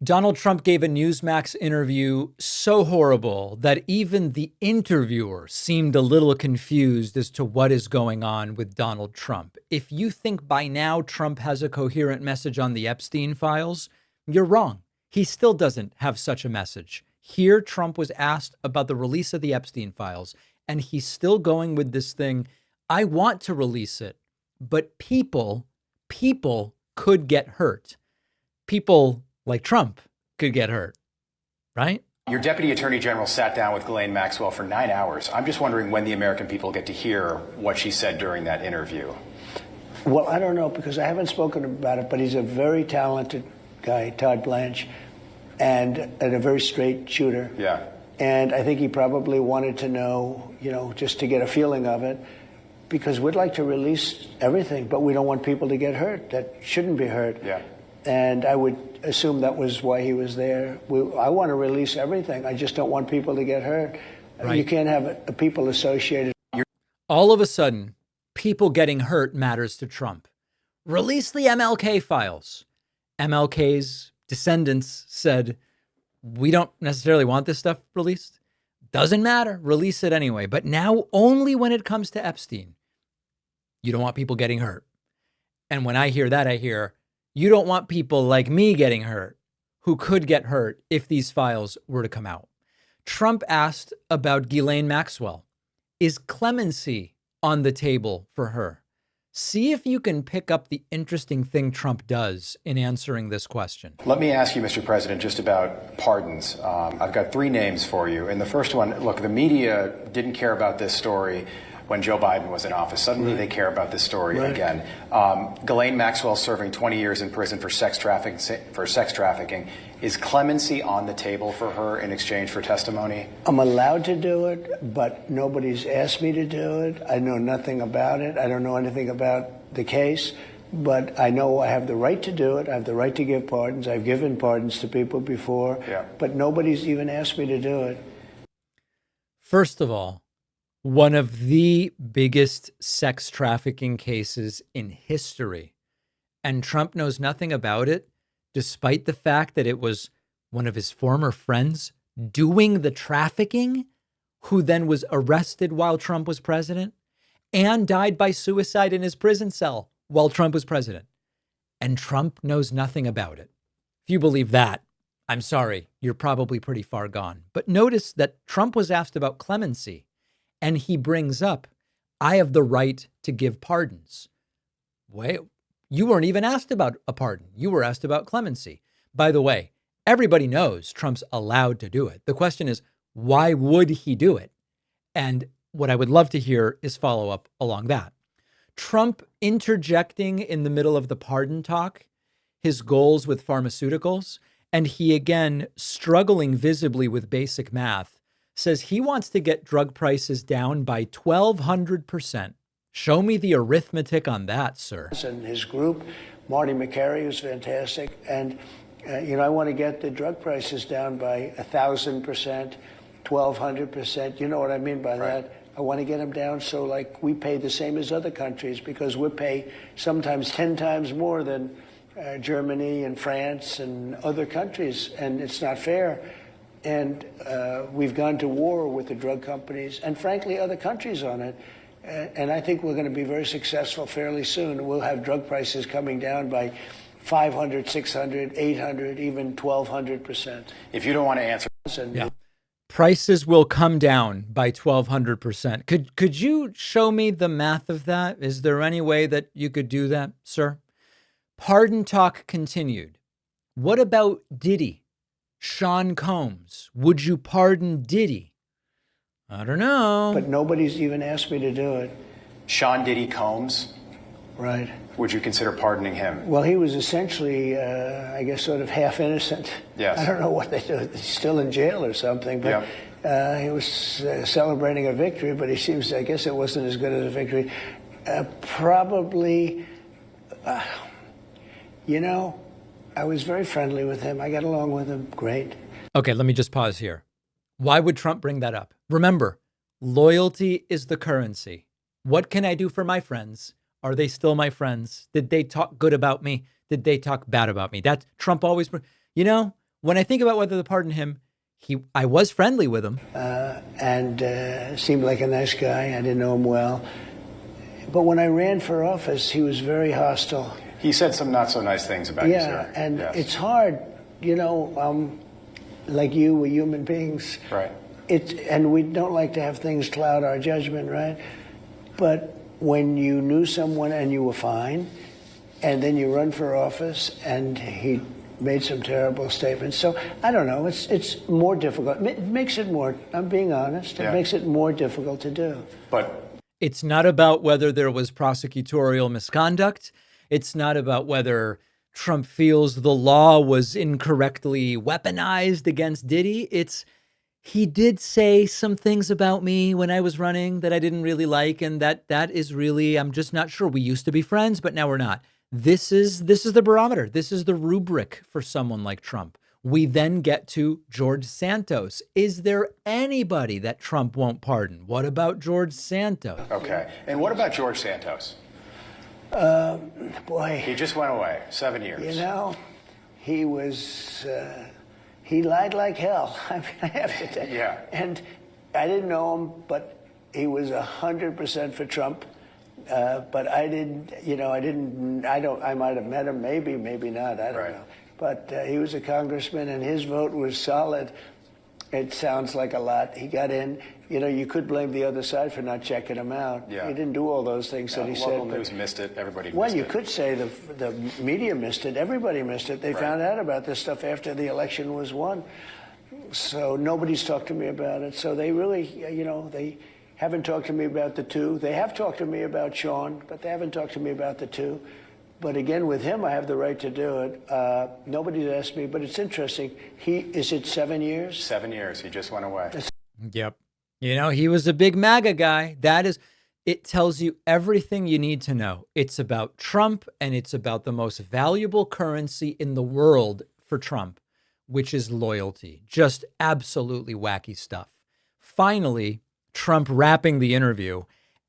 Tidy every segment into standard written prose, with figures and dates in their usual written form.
Donald Trump gave a Newsmax interview so horrible that even the interviewer seemed a little confused as to what is going on with Donald Trump. If you think by now Trump has a coherent message on the Epstein files, you're wrong. He still doesn't have such a message. Here, Trump was asked about the release of the Epstein files, and he's still going with this thing. I want to release it, but people could get hurt. People like Trump could get hurt, right? Your deputy attorney general sat down with Ghislaine Maxwell for 9 hours. I'm just wondering when the American people get to hear what she said during that interview. Well, I don't know because I haven't spoken about it, but he's a very talented guy, Todd Blanche, and a very straight shooter. Yeah. And I think he probably wanted to know, just to get a feeling of it, because we'd like to release everything, but we don't want people to get hurt that shouldn't be hurt. Yeah. And I would assume that was why he was there. I want to release everything. I just don't want people to get hurt. Right. You can't have people associated. All of a sudden, people getting hurt matters to Trump. Release the MLK files. MLK's descendants said, we don't necessarily want this stuff released. Doesn't matter. Release it anyway. But now only when it comes to Epstein, you don't want people getting hurt. And when I hear that, I hear, you don't want people like me getting hurt, who could get hurt if these files were to come out. Trump asked about Ghislaine Maxwell. Is clemency on the table for her? See if you can pick up the interesting thing Trump does in answering this question. Let me ask you, Mr. President, just about pardons. I've got 3 names for you. And the first one, look, the media didn't care about this story when Joe Biden was in office. Suddenly they care about this story again. Ghislaine Maxwell serving 20 years in prison for sex trafficking. Is clemency on the table for her in exchange for testimony? I'm allowed to do it, but nobody's asked me to do it. I know nothing about it. I don't know anything about the case, but I know I have the right to do it. I have the right to give pardons. I've given pardons to people before, but nobody's even asked me to do it. First of all, one of the biggest sex trafficking cases in history, and Trump knows nothing about it, despite the fact that it was one of his former friends doing the trafficking, who then was arrested while Trump was president and died by suicide in his prison cell while Trump was president. And Trump knows nothing about it. If you believe that, I'm sorry, you're probably pretty far gone. But notice that Trump was asked about clemency, and he brings up, I have the right to give pardons. Wait, you weren't even asked about a pardon. You were asked about clemency. By the way, everybody knows Trump's allowed to do it. The question is, why would he do it? And what I would love to hear is follow up along that. Trump interjecting in the middle of the pardon talk, his goals with pharmaceuticals, and he again struggling visibly with basic math, says he wants to get drug prices down by 1,200%. Show me the arithmetic on that, sir. And his group, Marty McCary, who's fantastic. And, I want to get the drug prices down by 1,000%, 1,200%. You know what I mean by that? I want to get them down so, like, we pay the same as other countries, because we pay sometimes 10 times more than Germany and France and other countries, and it's not fair. And we've gone to war with the drug companies and, frankly, other countries on it. And I think we're going to be very successful fairly soon. We'll have drug prices coming down by 500, 600, 800, even 1,200%. If you don't want to answer. Prices will come down by 1,200%. Could you show me the math of that? Is there any way that you could do that, sir? Pardon talk continued. What about Diddy? Sean Combs, would you pardon Diddy? I don't know. But nobody's even asked me to do it. Sean Diddy Combs? Right. Would you consider pardoning him? Well, he was essentially, I guess, sort of half innocent. Yes. I don't know what they do. He's still in jail or something. But he was celebrating a victory, but he seems, I guess it wasn't as good as a victory. Probably, I was very friendly with him. I got along with him great. Okay, let me just pause here. Why would Trump bring that up? Remember, loyalty is the currency. What can I do for my friends? Are they still my friends? Did they talk good about me? Did they talk bad about me? That Trump always, when I think about whether to pardon him, I was friendly with him. And seemed like a nice guy. I didn't know him well. But when I ran for office, he was very hostile. He said some not so nice things about you, sir. And yes. It's hard, like you, we're human beings. Right. And we don't like to have things cloud our judgment, right? But when you knew someone and you were fine, and then you run for office and he made some terrible statements. So I don't know, it's more difficult. It makes it more, I'm being honest, it makes it more difficult to do. But it's not about whether there was prosecutorial misconduct. It's not about whether Trump feels the law was incorrectly weaponized against Diddy. He did say some things about me when I was running that I didn't really like, and that is really, I'm just not sure. We used to be friends, but now we're not. This is the barometer. This is the rubric for someone like Trump. We then get to George Santos. Is there anybody that Trump won't pardon? What about George Santos? Okay. And what about George Santos? Boy. He just went away, 7 years. He was... he lied like hell. I mean, I have to tell you. Yeah. And I didn't know him, but he was 100% for Trump. But I didn't, I might have met him, maybe not, I don't know. But he was a congressman and his vote was solid. It sounds like a lot. He got in. You could blame the other side for not checking him out. Yeah. He didn't do all those things that he said. Local news missed it. Everybody missed it. Well, you could say the media missed it. Everybody missed it. They found out about this stuff after the election was won. So nobody's talked to me about it. So they really, they haven't talked to me about the two. They have talked to me about Sean, but they haven't talked to me about the two. But again, with him, I have the right to do it. Nobody's asked me, but it's interesting. Is it 7 years? 7 years. He just went away. Yep. He was a big MAGA guy. It tells you everything you need to know. It's about Trump, and it's about the most valuable currency in the world for Trump, which is loyalty. Just absolutely wacky stuff. Finally, Trump wrapping the interview.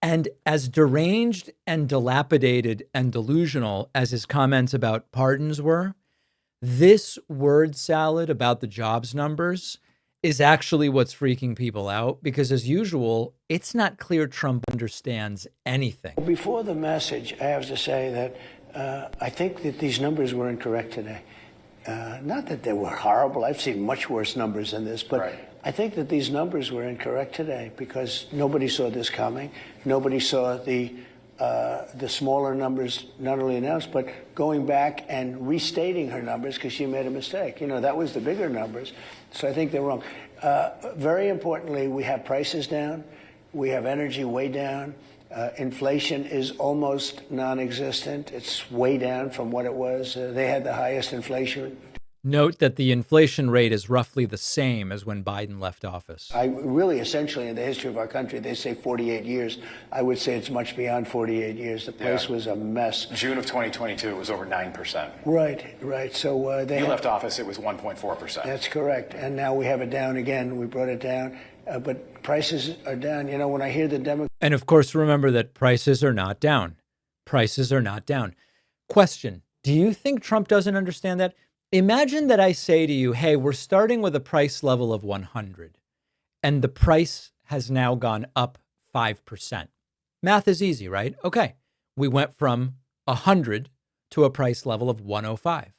And as deranged and dilapidated and delusional as his comments about pardons were, this word salad about the jobs numbers is actually what's freaking people out, because as usual, it's not clear Trump understands anything. Before the message, I have to say that I think that these numbers were incorrect today. Not that they were horrible. I've seen much worse numbers than this, but I think that these numbers were incorrect today because nobody saw this coming. Nobody saw the smaller numbers not only announced, but going back and restating her numbers because she made a mistake. That was the bigger numbers. So I think they're wrong. Very importantly, we have prices down. We have energy way down. Inflation is almost non-existent. It's way down from what it was. They had the highest inflation. Note that the inflation rate is roughly the same as when Biden left office. Essentially, in the history of our country, they say 48 years. I would say it's much beyond 48 years. The place was a mess. June of 2022, it was over 9%. Right. So you left office, it was 1.4%. That's correct. And now we have it down again. We brought it down. But prices are down. When I hear the Democrats... And of course, remember that prices are not down. Prices are not down. Question, do you think Trump doesn't understand that? Imagine that I say to you, hey, we're starting with a price level of 100, and the price has now gone up 5%. Math is easy, right? Okay. We went from 100 to a price level of 105.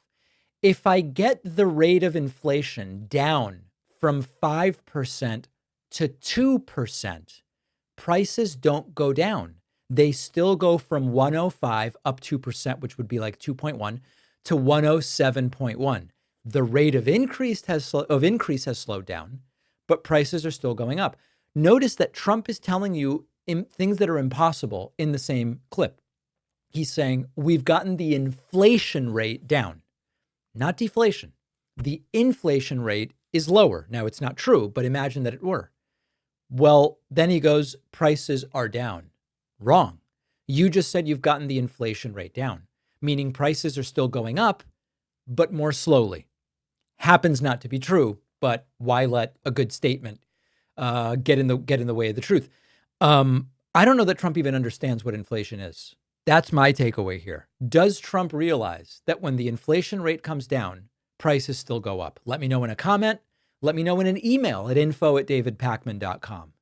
If I get the rate of inflation down from 5% to 2%, prices don't go down. They still go from 105 up 2%, which would be like 2.1, to 107.1. The rate of increase has slowed down, but prices are still going up. Notice that Trump is telling you things that are impossible in the same clip. He's saying we've gotten the inflation rate down, not deflation. The inflation rate is lower. Now, it's not true, but imagine that it were. Well, then he goes, prices are down. Wrong. You just said you've gotten the inflation rate down, meaning prices are still going up, but more slowly. Happens not to be true, but why let a good statement get in the way of the truth? I don't know that Trump even understands what inflation is. That's my takeaway here. Does Trump realize that when the inflation rate comes down, prices still go up? Let me know in a comment. Let me know in an email at info@davidpakman.com.